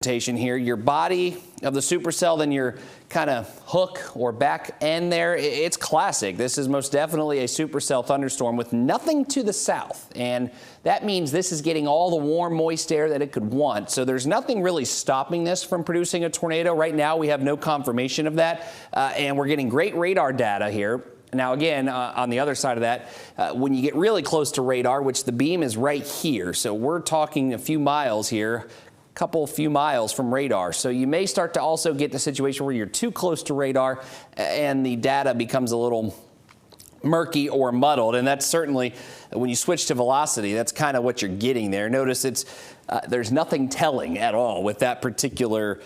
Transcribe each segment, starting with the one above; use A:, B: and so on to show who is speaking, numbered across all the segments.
A: here, your body of the supercell, then your kind of hook or back end there, it's classic. This is most definitely a supercell thunderstorm with nothing to the south, and that means this is getting all the warm, moist air that it could want. So there's nothing really stopping this from producing a tornado. Right now, we have no confirmation of that, and we're getting great radar data here. Now, again, on the other side of that, when you get really close to radar, which the beam is right here, so we're talking a few miles here, few miles from radar. So you may start to also get the situation where you're too close to radar and the data becomes a little murky or muddled. And that's certainly, when you switch to velocity, that's kind of what you're getting there. Notice there's nothing telling at all with that particular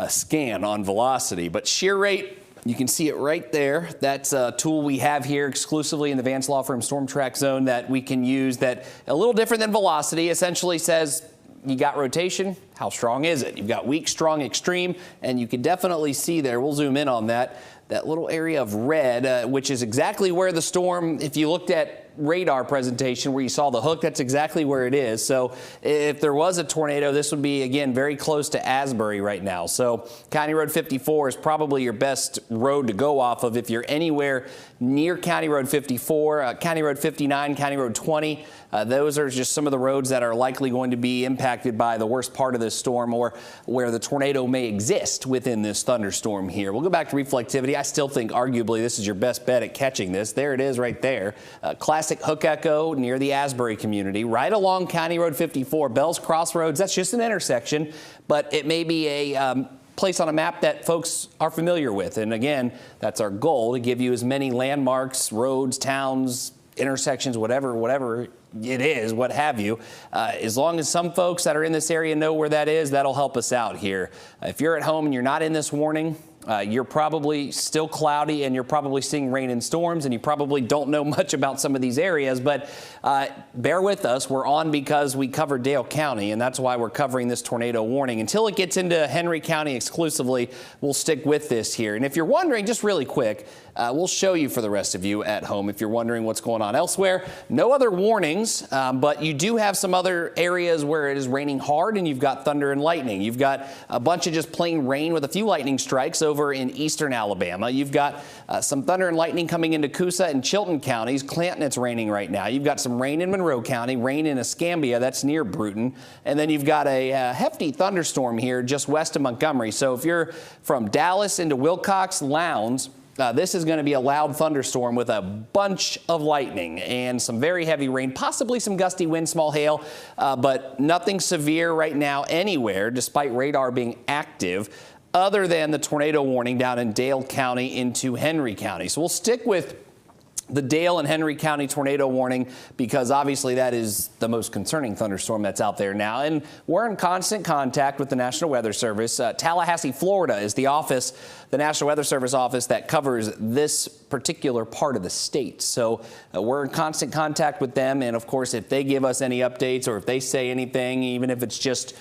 A: scan on velocity. But shear rate, you can see it right there. That's a tool we have here exclusively in the Vance Law Firm Storm Track Zone that we can use, that a little different than velocity, essentially says you got rotation, how strong is it? You've got weak, strong, extreme, and you can definitely see there, we'll zoom in on that little area of red, which is exactly where the storm, if you looked at radar presentation where you saw the hook, that's exactly where it is. So if there was a tornado, this would be, again, very close to Asbury right now. So County Road 54 is probably your best road to go off of if you're anywhere near County Road 54, County Road 59, County Road 20. Those are just some of the roads that are likely going to be impacted by the worst part of this storm, or where the tornado may exist within this thunderstorm here. We'll go back to reflectivity. I still think arguably this is your best bet at catching this. There it is right there. Classic hook echo near the Asbury community, right along County Road 54. Bell's Crossroads, that's just an intersection, but it may be a place on a map that folks are familiar with. And again, that's our goal, to give you as many landmarks, roads, towns, intersections, whatever it is, what have you. As long as some folks that are in this area know where that is, that'll help us out here. If you're at home and you're not in this warning, you're probably still cloudy and you're probably seeing rain and storms, and you probably don't know much about some of these areas, but bear with us. We're on because we covered Dale County, and that's why we're covering this tornado warning. Until it gets into Henry County exclusively, we'll stick with this here. And if you're wondering, just really quick, we'll show you for the rest of you at home if you're wondering what's going on elsewhere. No other warnings, but you do have some other areas where it is raining hard and you've got thunder and lightning. You've got a bunch of just plain rain with a few lightning strikes over in eastern Alabama. You've got some thunder and lightning coming into Coosa and Chilton counties. Clanton, it's raining right now. You've got some rain in Monroe County, rain in Escambia, that's near Bruton. And then you've got a hefty thunderstorm here just west of Montgomery. So if you're from Dallas into Wilcox, Lowndes, this is going to be a loud thunderstorm with a bunch of lightning and some very heavy rain, possibly some gusty wind, small hail, but nothing severe right now anywhere, despite radar being active, other than the tornado warning down in Dale County into Henry County. So we'll stick with the Dale and Henry County tornado warning because obviously that is the most concerning thunderstorm that's out there now. And we're in constant contact with the National Weather Service. Tallahassee, Florida is the office, the National Weather Service office that covers this particular part of the state. So we're in constant contact with them. And of course, if they give us any updates or if they say anything, even if it's just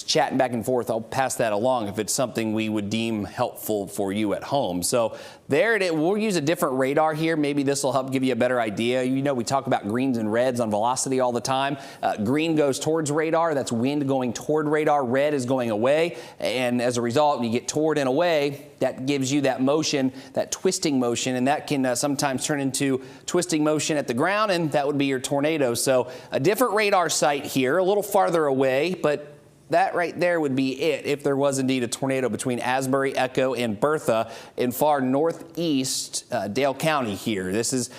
A: chatting back and forth, I'll pass that along if it's something we would deem helpful for you at home. So there it is. We'll use a different radar here. Maybe this will help give you a better idea. You know, we talk about greens and reds on velocity all the time. Green goes towards radar. That's wind going toward radar. Red is going away. And as a result, you get toward and away. That gives you that motion, that twisting motion, and that can sometimes turn into twisting motion at the ground, and that would be your tornado. So a different radar site here, a little farther away, but that right there would be it if there was indeed a tornado between Asbury, Echo, and Bertha in far northeast Dale County here. This is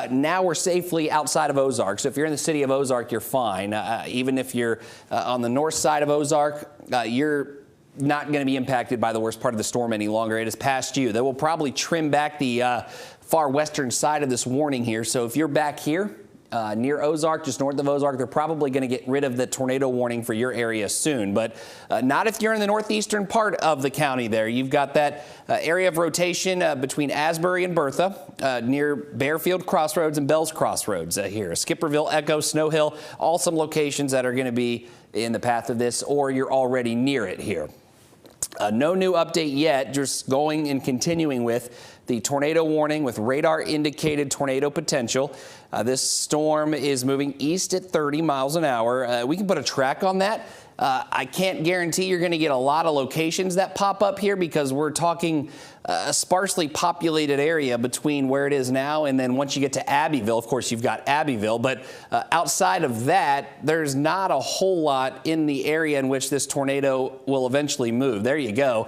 A: now we're safely outside of Ozark. So if you're in the city of Ozark, you're fine. Even if you're on the north side of Ozark, you're not going to be impacted by the worst part of the storm any longer. It is past you. They will probably trim back the far western side of this warning here. So if you're back here, near Ozark, just north of Ozark, they're probably going to get rid of the tornado warning for your area soon, but not if you're in the northeastern part of the county there. You've got that area of rotation between Asbury and Bertha, near Bearfield Crossroads and Bell's Crossroads here. Skipperville, Echo, Snow Hill, all some locations that are going to be in the path of this, or you're already near it here. No new update yet, just going and continuing with the tornado warning with radar indicated tornado potential. This storm is moving east at 30 miles an hour. We can put a track on that. I can't guarantee you're going to get a lot of locations that pop up here because we're talking a sparsely populated area between where it is now and then once you get to Abbeville. Of course, you've got Abbeville, but outside of that, there's not a whole lot in the area in which this tornado will eventually move. There you go.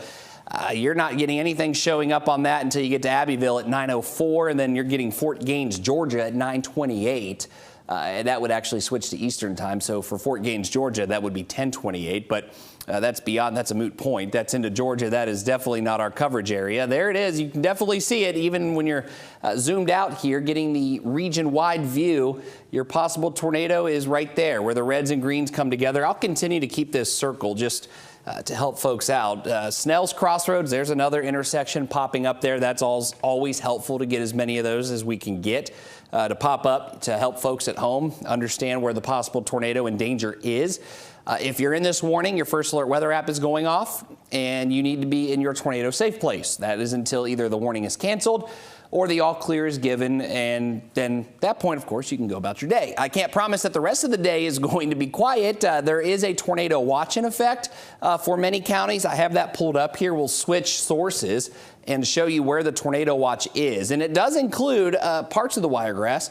A: You're not getting anything showing up on that until you get to Abbeville at 9:04, and then you're getting Fort Gaines, Georgia at 9:28. And that would actually switch to Eastern time. So for Fort Gaines, Georgia, that would be 10:28. But that's a moot point. That's into Georgia. That is definitely not our coverage area. There it is. You can definitely see it even when you're zoomed out here, getting the region-wide view. Your possible tornado is right there where the reds and greens come together. I'll continue to keep this circle just to help folks out. Snell's Crossroads, there's another intersection popping up there. That's always helpful to get as many of those as we can get to pop up to help folks at home understand where the possible tornado and danger is. If you're in this warning, your First Alert weather app is going off and you need to be in your tornado safe place. That is until either the warning is canceled or the all clear is given, and then at that point, of course, you can go about your day. I can't promise that the rest of the day is going to be quiet. There is a tornado watch in effect for many counties. I have that pulled up here. We'll switch sources and show you where the tornado watch is, and it does include parts of the Wiregrass.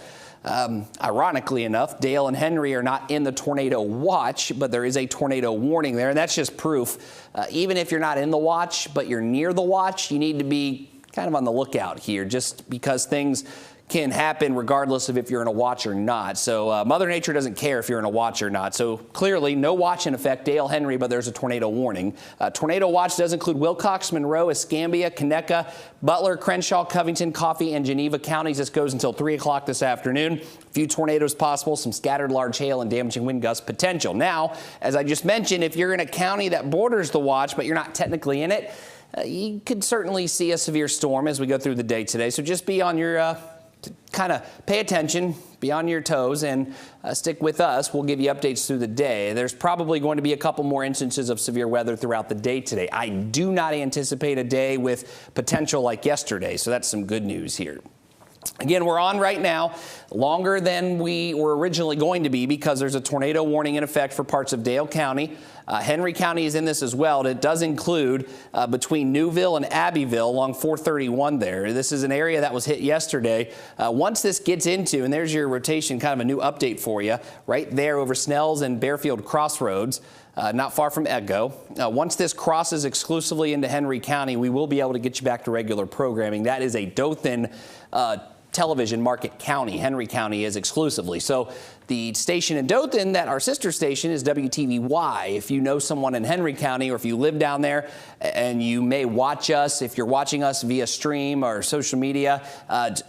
A: Ironically enough, Dale and Henry are not in the tornado watch, but there is a tornado warning there, and that's just proof. Even if you're not in the watch, but you're near the watch, you need to be kind of on the lookout here, just because things can happen regardless of if you're in a watch or not. So Mother Nature doesn't care if you're in a watch or not. So clearly no watch in effect, Dale, Henry, but there's a tornado warning. Tornado watch does include Wilcox, Monroe, Escambia, Conecuh, Butler, Crenshaw, Covington, Coffee, and Geneva counties. This goes until 3 o'clock this afternoon. A few tornadoes possible, some scattered large hail and damaging wind gust potential. Now, as I just mentioned, if you're in a county that borders the watch, but you're not technically in it, you could certainly see a severe storm as we go through the day today. So just be on your kind of pay attention, be on your toes, and stick with us. We'll give you updates through the day. There's probably going to be a couple more instances of severe weather throughout the day today. I do not anticipate a day with potential like yesterday, so that's some good news here. Again, we're on right now longer than we were originally going to be because there's a tornado warning in effect for parts of Dale County. Henry County is in this as well. It does include between Newville and Abbeville along 431 there. This is an area that was hit yesterday. Once this gets into, and there's your rotation, kind of a new update for you, right there over Snell's and Bearfield Crossroads. Not far from Edgo. Once this crosses exclusively into Henry County, we will be able to get you back to regular programming. That is a Dothan television market county. Henry County is exclusively. So the station in Dothan, that our sister station, is WTVY. If you know someone in Henry County or if you live down there and you may watch us, if you're watching us via stream or social media,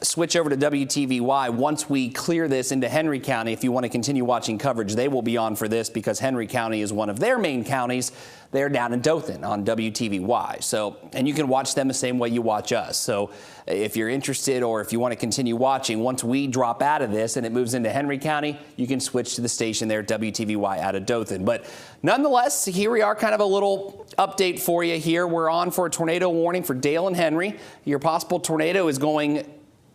A: switch over to WTVY. Once we clear this into Henry County, if you want to continue watching coverage, they will be on for this because Henry County is one of their main counties. They're down in Dothan on WTVY. So, and you can watch them the same way you watch us. So if you're interested or if you want to continue watching, once we drop out of this and it moves into Henry County, you can switch to the station there, WTVY out of Dothan. But nonetheless, here we are, kind of a little update for you here. We're on for a tornado warning for Dale and Henry. Your possible tornado is going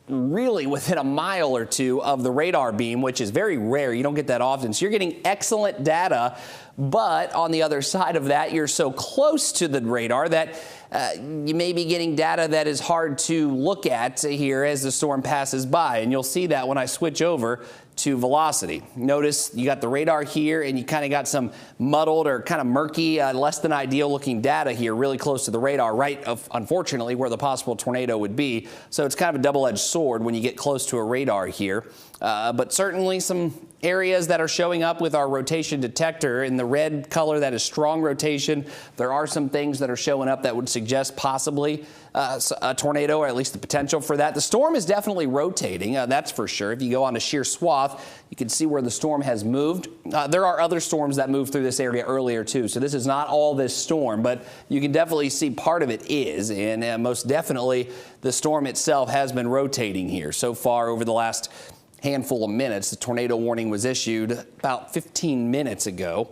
A: really within a mile or two of the radar beam, which is very rare. You don't get that often. So you're getting excellent data, but on the other side of that, you're so close to the radar that you may be getting data that is hard to look at here as the storm passes by. And you'll see that when I switch over to velocity. Notice you got the radar here and you kind of got some muddled or kind of murky, less than ideal looking data here really close to the radar, right of, unfortunately, where the possible tornado would be. So it's kind of a double-edged sword when you get close to a radar here. But certainly some areas that are showing up with our rotation detector in the red color, that is strong rotation. There are some things that are showing up that would suggest possibly a tornado, or at least the potential for that. The storm is definitely rotating, that's for sure. If you go on a sheer swath, you can see where the storm has moved. There are other storms that moved through this area earlier too, so this is not all this storm, but you can definitely see part of it is, and most definitely the storm itself has been rotating here so far over the last handful of minutes. The tornado warning was issued about 15 minutes ago,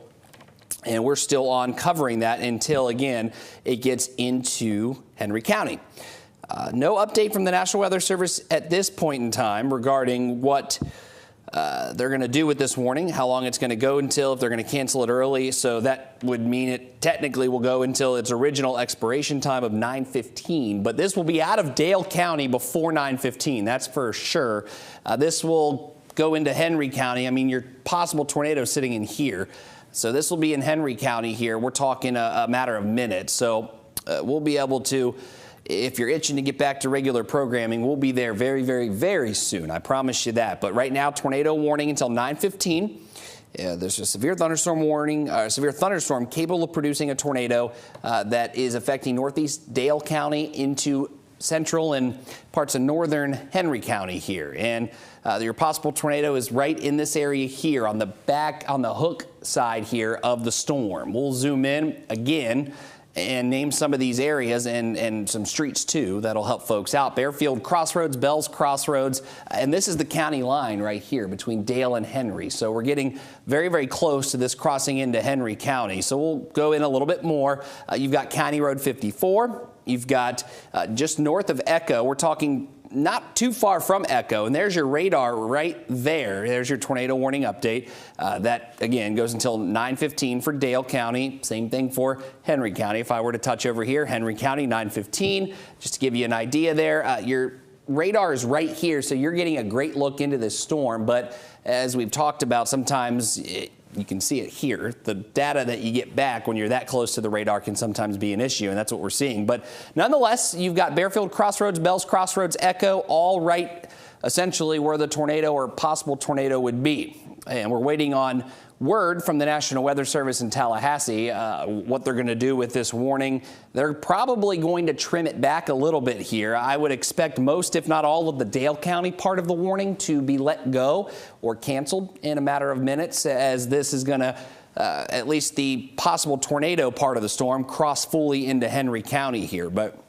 A: and we're still on covering that until, again, it gets into Henry County. No update from the National Weather Service at this point in time regarding what they're going to do with this warning, how long it's going to go until, if they're going to cancel it early. So that would mean it technically will go until its original expiration time of 9/15. But this will be out of Dale County before 9/15. That's for sure. This will go into Henry County. I mean, your possible tornado sitting in here. So this will be in Henry County here. We're talking a matter of minutes. So we'll be able to, if you're itching to get back to regular programming, we'll be there very, very, very soon. I promise you that. But right now, tornado warning until 9:15. There's a severe thunderstorm warning, severe thunderstorm capable of producing a tornado that is affecting northeast Dale County into central and parts of northern Henry County here. And your possible tornado is right in this area here on the back, on the hook side here of the storm. We'll zoom in again and name some of these areas and some streets too. That'll help folks out. Bearfield Crossroads, Bells Crossroads, and this is the county line right here between Dale and Henry. So we're getting very, very close to this crossing into Henry County. So we'll go in a little bit more. You've got County Road 54. You've got just north of Echo. We're talking not too far from Echo, and there's your radar right there. There's your tornado warning update. That, again, goes until 9:15 for Dale County. Same thing for Henry County. If I were to touch over here, Henry County, 9:15. Just to give you an idea there, your radar is right here, so you're getting a great look into this storm. But as we've talked about, sometimes you can see it here. The data that you get back when you're that close to the radar can sometimes be an issue, and that's what we're seeing. But nonetheless, you've got Bearfield Crossroads, Bells Crossroads, Echo, all right essentially where the tornado or possible tornado would be. And we're waiting on word from the National Weather Service in Tallahassee, what they're going to do with this warning. They're probably going to trim it back a little bit here. I would expect most, if not all, of the Dale County part of the warning to be let go or canceled in a matter of minutes, as this is going to, at least the possible tornado part of the storm, cross fully into Henry County here. But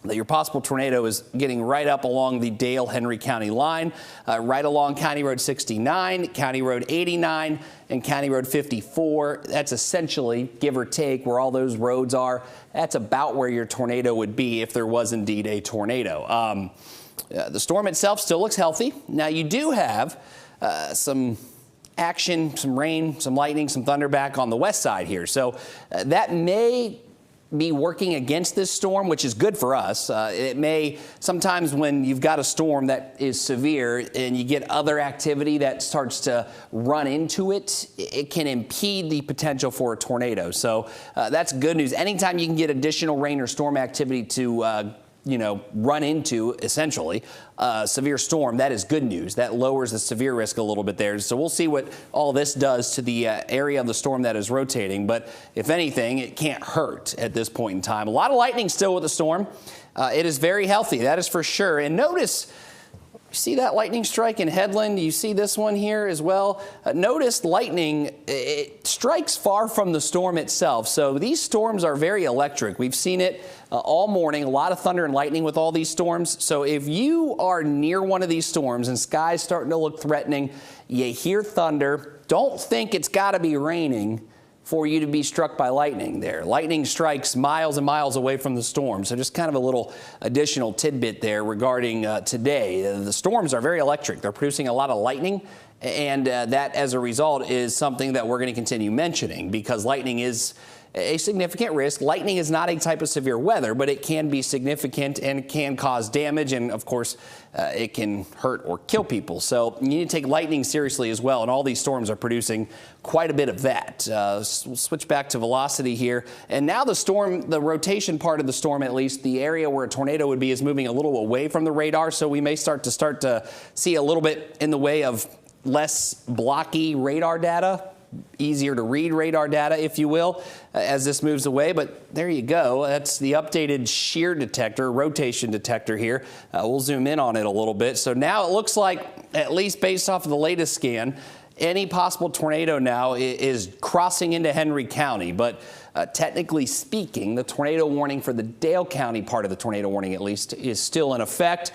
A: your possible tornado is getting right up along the Dale-Henry County line, right along County Road 69, County Road 89, and County Road 54. That's essentially, give or take, where all those roads are. That's about where your tornado would be if there was indeed a tornado. The storm itself still looks healthy. Now, you do have some action, some rain, some lightning, some thunder back on the west side here. So that may be working against this storm, which is good for us. It may, sometimes when you've got a storm that is severe and you get other activity that starts to run into it, it can impede the potential for a tornado. So that's good news. Anytime you can get additional rain or storm activity to run into, essentially, a severe storm, that is good news. That lowers the severe risk a little bit there. So we'll see what all this does to the area of the storm that is rotating. But if anything, it can't hurt at this point in time. A lot of lightning still with the storm. It is very healthy, that is for sure. And notice, you see that lightning strike in Headland? You see this one here as well? Notice lightning, it strikes far from the storm itself. So these storms are very electric. We've seen it all morning, a lot of thunder and lightning with all these storms. So if you are near one of these storms and sky's starting to look threatening, you hear thunder, don't think it's got to be raining for you to be struck by lightning there. Lightning strikes miles and miles away from the storm. So just kind of a little additional tidbit there regarding today. The storms are very electric. They're producing a lot of lightning, and that as a result is something that we're going to continue mentioning because lightning is a significant risk. Lightning is not a type of severe weather, but it can be significant and can cause damage. And of course, it can hurt or kill people. So you need to take lightning seriously as well. And all these storms are producing quite a bit of that. We'll switch back to velocity here. And now the storm, the rotation part of the storm, at least the area where a tornado would be, is moving a little away from the radar. So we may start to see a little bit in the way of less blocky radar data. Easier to read radar data, if you will, as this moves away. But there you go. That's the updated shear detector, rotation detector here. We'll zoom in on it a little bit. So now it looks like, at least based off of the latest scan, any possible tornado now is crossing into Henry County. But technically speaking, the tornado warning for the Dale County part of the tornado warning, at least, is still in effect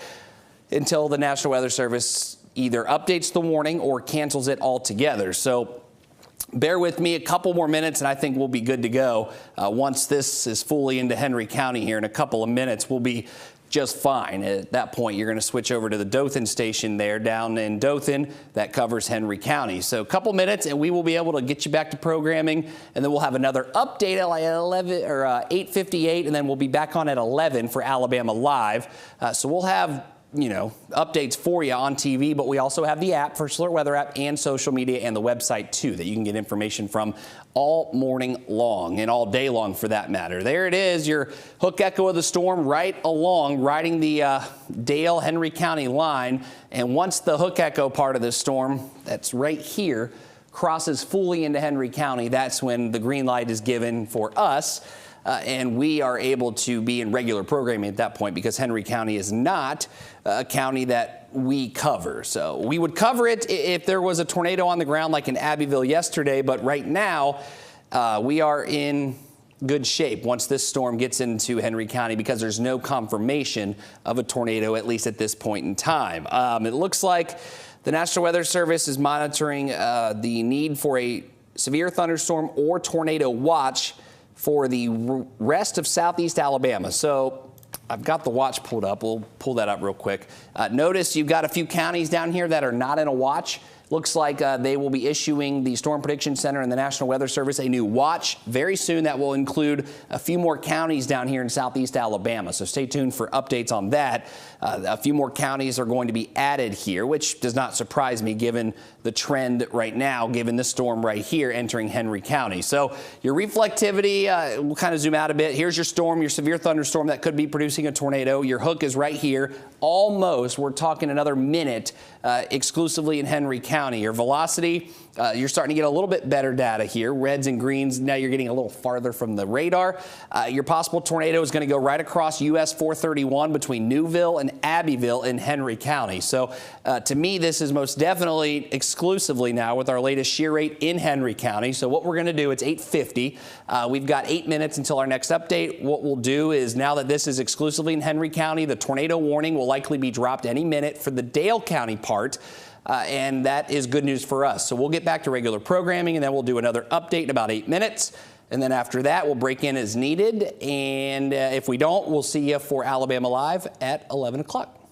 A: until the National Weather Service either updates the warning or cancels it altogether. So bear with me a couple more minutes, and I think we'll be good to go. Once this is fully into Henry County here in a couple of minutes, we'll be just fine. At that point, you're going to switch over to the Dothan station there down in Dothan that covers Henry County. So a couple minutes and we will be able to get you back to programming, and then we'll have another update at like 11 or 8:58, and then we'll be back on at 11 for Alabama Live. So we'll have updates for you on TV, but we also have the app, First Alert Weather app, and social media and the website too that you can get information from all morning long and all day long for that matter. There it is, your hook echo of the storm right along, riding the Dale Henry County line. And once the hook echo part of this storm, that's right here, crosses fully into Henry County, that's when the green light is given for us. And we are able to be in regular programming at that point because Henry County is not a county that we cover. So we would cover it if there was a tornado on the ground like in Abbeville yesterday, but right now we are in good shape once this storm gets into Henry County because there's no confirmation of a tornado, at least at this point in time. It looks like the National Weather Service is monitoring the need for a severe thunderstorm or tornado watch for the rest of southeast Alabama. So I've got the watch pulled up. We'll pull that up real quick. Notice you've got a few counties down here that are not in a watch. Looks like they will be issuing the Storm Prediction Center and the National Weather Service a new watch very soon that will include a few more counties down here in southeast Alabama. So stay tuned for updates on that. A few more counties are going to be added here, which does not surprise me given the trend right now, given this storm right here entering Henry County. So your reflectivity, we'll kind of zoom out a bit. Here's your storm, your severe thunderstorm that could be producing a tornado. Your hook is right here. Almost, we're talking another minute exclusively in Henry County. Your velocity, you're starting to get a little bit better data here. Reds and greens, now you're getting a little farther from the radar. Your possible tornado is going to go right across US 431 between Newville and Abbeville in Henry County. So to me, this is most definitely exclusively now with our latest shear rate in Henry County. So what we're going to do, it's 8:50. We've got 8 minutes until our next update. What we'll do is now that this is exclusively in Henry County, the tornado warning will likely be dropped any minute for the Dale County part. And that is good news for us. So we'll get back to regular programming, and then we'll do another update in about 8 minutes. And then after that, we'll break in as needed. And if we don't, we'll see you for Alabama Live at 11 o'clock.